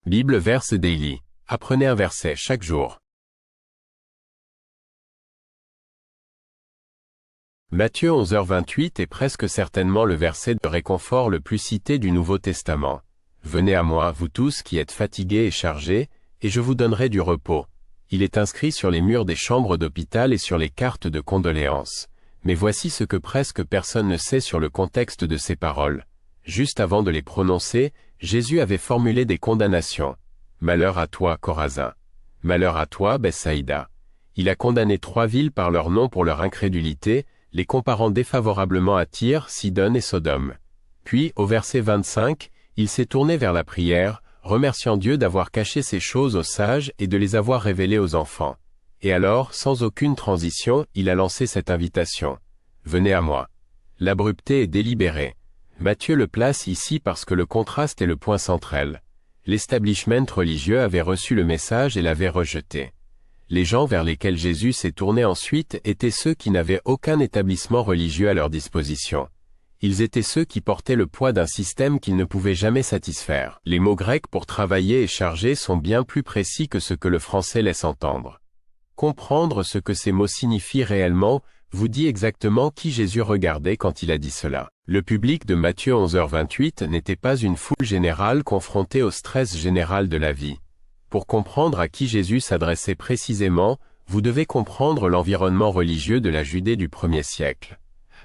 Bible Verse Daily. Apprenez un verset chaque jour. Matthieu 11h28 est presque certainement le verset de réconfort le plus cité du Nouveau Testament. Venez à moi, vous tous qui êtes fatigués et chargés, et je vous donnerai du repos. Il est inscrit sur les murs des chambres d'hôpital et sur les cartes de condoléances. Mais voici ce que presque personne ne sait sur le contexte de ces paroles. Juste avant de les prononcer, Jésus avait formulé des condamnations. Malheur à toi, Chorazin. Malheur à toi, Bethsaïda. Il a condamné 3 villes par leur nom pour leur incrédulité, les comparant défavorablement à Tyr, Sidon et Sodome. Puis, au verset 25, il s'est tourné vers la prière, remerciant Dieu d'avoir caché ces choses aux sages et de les avoir révélées aux enfants. Et alors, sans aucune transition, il a lancé cette invitation. Venez à moi. L'abruptité est délibérée. Matthieu le place ici parce que le contraste est le point central. L'establishment religieux avait reçu le message et l'avait rejeté. Les gens vers lesquels Jésus s'est tourné ensuite étaient ceux qui n'avaient aucun établissement religieux à leur disposition. Ils étaient ceux qui portaient le poids d'un système qu'ils ne pouvaient jamais satisfaire. Les mots grecs pour travailler et charger sont bien plus précis que ce que le français laisse entendre. Comprendre ce que ces mots signifient réellement vous dit exactement qui Jésus regardait quand il a dit cela. Le public de Matthieu 11h28 n'était pas une foule générale confrontée au stress général de la vie. Pour comprendre à qui Jésus s'adressait précisément, vous devez comprendre l'environnement religieux de la Judée du 1er siècle.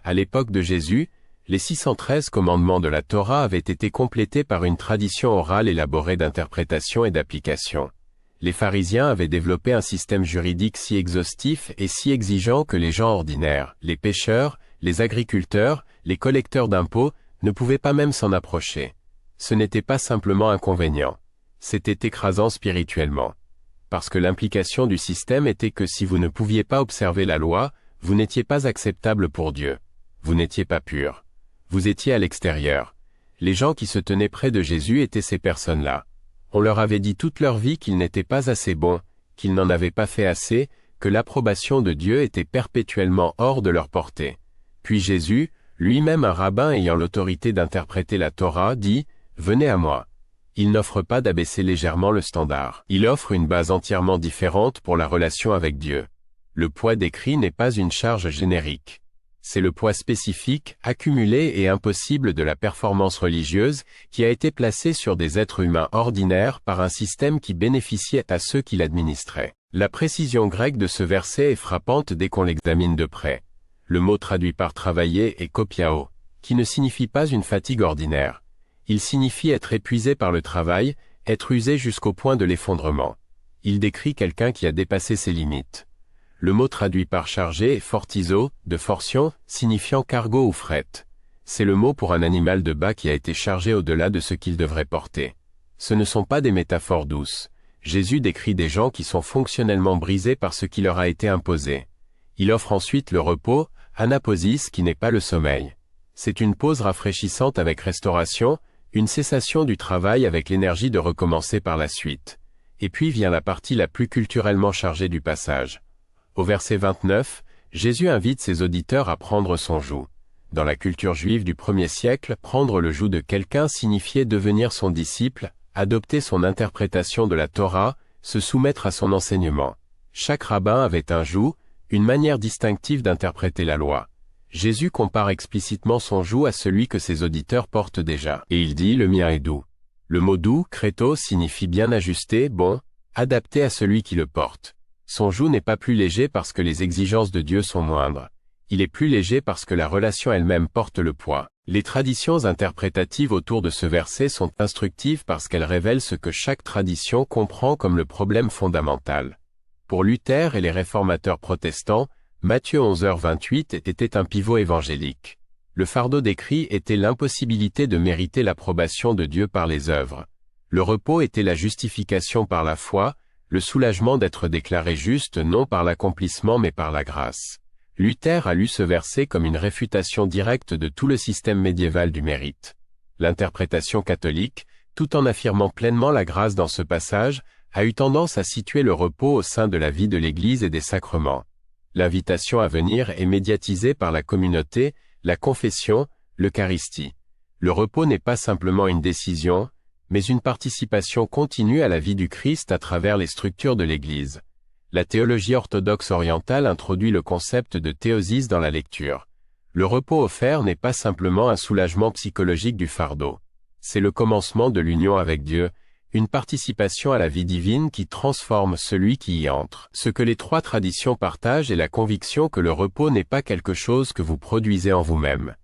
À l'époque de Jésus, les 613 commandements de la Torah avaient été complétés par une tradition orale élaborée d'interprétation et d'application. Les pharisiens avaient développé un système juridique si exhaustif et si exigeant que les gens ordinaires, les pêcheurs, les agriculteurs, les collecteurs d'impôts, ne pouvaient pas même s'en approcher. Ce n'était pas simplement inconvénient. C'était écrasant spirituellement. Parce que l'implication du système était que si vous ne pouviez pas observer la loi, vous n'étiez pas acceptable pour Dieu. Vous n'étiez pas pur. Vous étiez à l'extérieur. Les gens qui se tenaient près de Jésus étaient ces personnes-là. On leur avait dit toute leur vie qu'ils n'étaient pas assez bons, qu'ils n'en avaient pas fait assez, que l'approbation de Dieu était perpétuellement hors de leur portée. Puis Jésus, lui-même un rabbin ayant l'autorité d'interpréter la Torah, dit « Venez à moi ». Il n'offre pas d'abaisser légèrement le standard. Il offre une base entièrement différente pour la relation avec Dieu. Le poids décrit n'est pas une charge générique. C'est le poids spécifique, accumulé et impossible de la performance religieuse qui a été placé sur des êtres humains ordinaires par un système qui bénéficiait à ceux qui l'administraient. La précision grecque de ce verset est frappante dès qu'on l'examine de près. Le mot traduit par travailler est kopiao, qui ne signifie pas une fatigue ordinaire. Il signifie être épuisé par le travail, être usé jusqu'au point de l'effondrement. Il décrit quelqu'un qui a dépassé ses limites. Le mot traduit par chargé est fortizo, de fortion, signifiant cargo ou fret. C'est le mot pour un animal de bas qui a été chargé au-delà de ce qu'il devrait porter. Ce ne sont pas des métaphores douces. Jésus décrit des gens qui sont fonctionnellement brisés par ce qui leur a été imposé. Il offre ensuite le repos, anaposis qui n'est pas le sommeil. C'est une pause rafraîchissante avec restauration, une cessation du travail avec l'énergie de recommencer par la suite. Et puis vient la partie la plus culturellement chargée du passage. Au verset 29, Jésus invite ses auditeurs à prendre son joug. Dans la culture juive du 1er siècle, prendre le joug de quelqu'un signifiait devenir son disciple, adopter son interprétation de la Torah, se soumettre à son enseignement. Chaque rabbin avait un joug, une manière distinctive d'interpréter la loi. Jésus compare explicitement son joug à celui que ses auditeurs portent déjà. Et il dit « Le mien est doux ». Le mot doux, créto, signifie bien ajusté, bon, adapté à celui qui le porte. Son joug n'est pas plus léger parce que les exigences de Dieu sont moindres. Il est plus léger parce que la relation elle-même porte le poids. Les traditions interprétatives autour de ce verset sont instructives parce qu'elles révèlent ce que chaque tradition comprend comme le problème fondamental. Pour Luther et les réformateurs protestants, Matthieu 11h28 était un pivot évangélique. Le fardeau décrit était l'impossibilité de mériter l'approbation de Dieu par les œuvres. Le repos était la justification par la foi, le soulagement d'être déclaré juste non par l'accomplissement mais par la grâce. Luther a lu ce verset comme une réfutation directe de tout le système médiéval du mérite. L'interprétation catholique, tout en affirmant pleinement la grâce dans ce passage, a eu tendance à situer le repos au sein de la vie de l'Église et des sacrements. L'invitation à venir est médiatisée par la communauté, la confession, l'Eucharistie. Le repos n'est pas simplement une décision, mais une participation continue à la vie du Christ à travers les structures de l'Église. La théologie orthodoxe orientale introduit le concept de théosis dans la lecture. Le repos offert n'est pas simplement un soulagement psychologique du fardeau. C'est le commencement de l'union avec Dieu, une participation à la vie divine qui transforme celui qui y entre. Ce que les trois traditions partagent est la conviction que le repos n'est pas quelque chose que vous produisez en vous-même.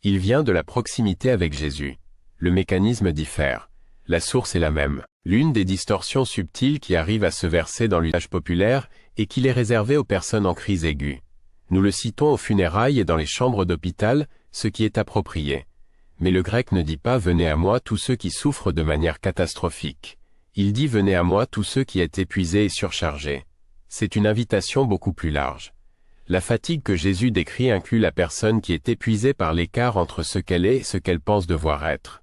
Il vient de la proximité avec Jésus. Le mécanisme diffère. La source est la même. L'une des distorsions subtiles qui arrivent à se verser dans l'usage populaire est qu'il est réservé aux personnes en crise aiguë. Nous le citons aux funérailles et dans les chambres d'hôpital, ce qui est approprié. Mais le grec ne dit pas « venez à moi tous ceux qui souffrent de manière catastrophique ». Il dit « venez à moi tous ceux qui êtes épuisés et surchargés ». C'est une invitation beaucoup plus large. La fatigue que Jésus décrit inclut la personne qui est épuisée par l'écart entre ce qu'elle est et ce qu'elle pense devoir être.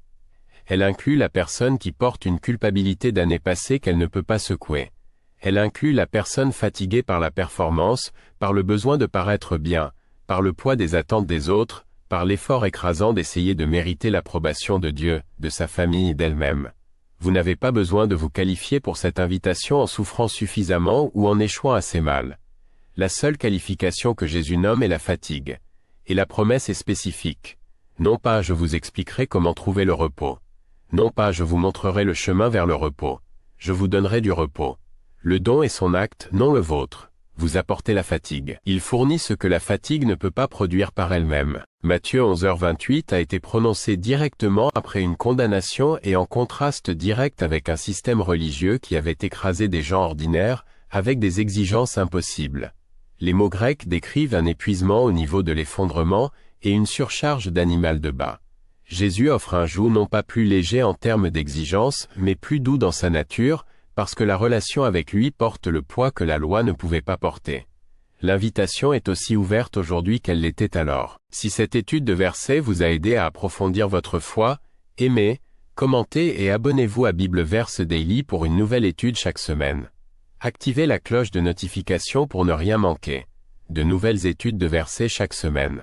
Elle inclut la personne qui porte une culpabilité d'années passées qu'elle ne peut pas secouer. Elle inclut la personne fatiguée par la performance, par le besoin de paraître bien, par le poids des attentes des autres, par l'effort écrasant d'essayer de mériter l'approbation de Dieu, de sa famille et d'elle-même. Vous n'avez pas besoin de vous qualifier pour cette invitation en souffrant suffisamment ou en échouant assez mal. La seule qualification que Jésus nomme est la fatigue. Et la promesse est spécifique. Non pas je vous expliquerai comment trouver le repos. Non pas je vous montrerai le chemin vers le repos. Je vous donnerai du repos. Le don est son acte, non le vôtre. Vous apportez la fatigue. Il fournit ce que la fatigue ne peut pas produire par elle-même. Matthieu 11h28 a été prononcé directement après une condamnation et en contraste direct avec un système religieux qui avait écrasé des gens ordinaires, avec des exigences impossibles. Les mots grecs décrivent un épuisement au niveau de l'effondrement et une surcharge d'animal de bas. Jésus offre un joug non pas plus léger en termes d'exigence, mais plus doux dans sa nature, parce que la relation avec lui porte le poids que la loi ne pouvait pas porter. L'invitation est aussi ouverte aujourd'hui qu'elle l'était alors. Si cette étude de versets vous a aidé à approfondir votre foi, aimez, commentez et abonnez-vous à Bible Verse Daily pour une nouvelle étude chaque semaine. Activez la cloche de notification pour ne rien manquer. De nouvelles études de versets chaque semaine.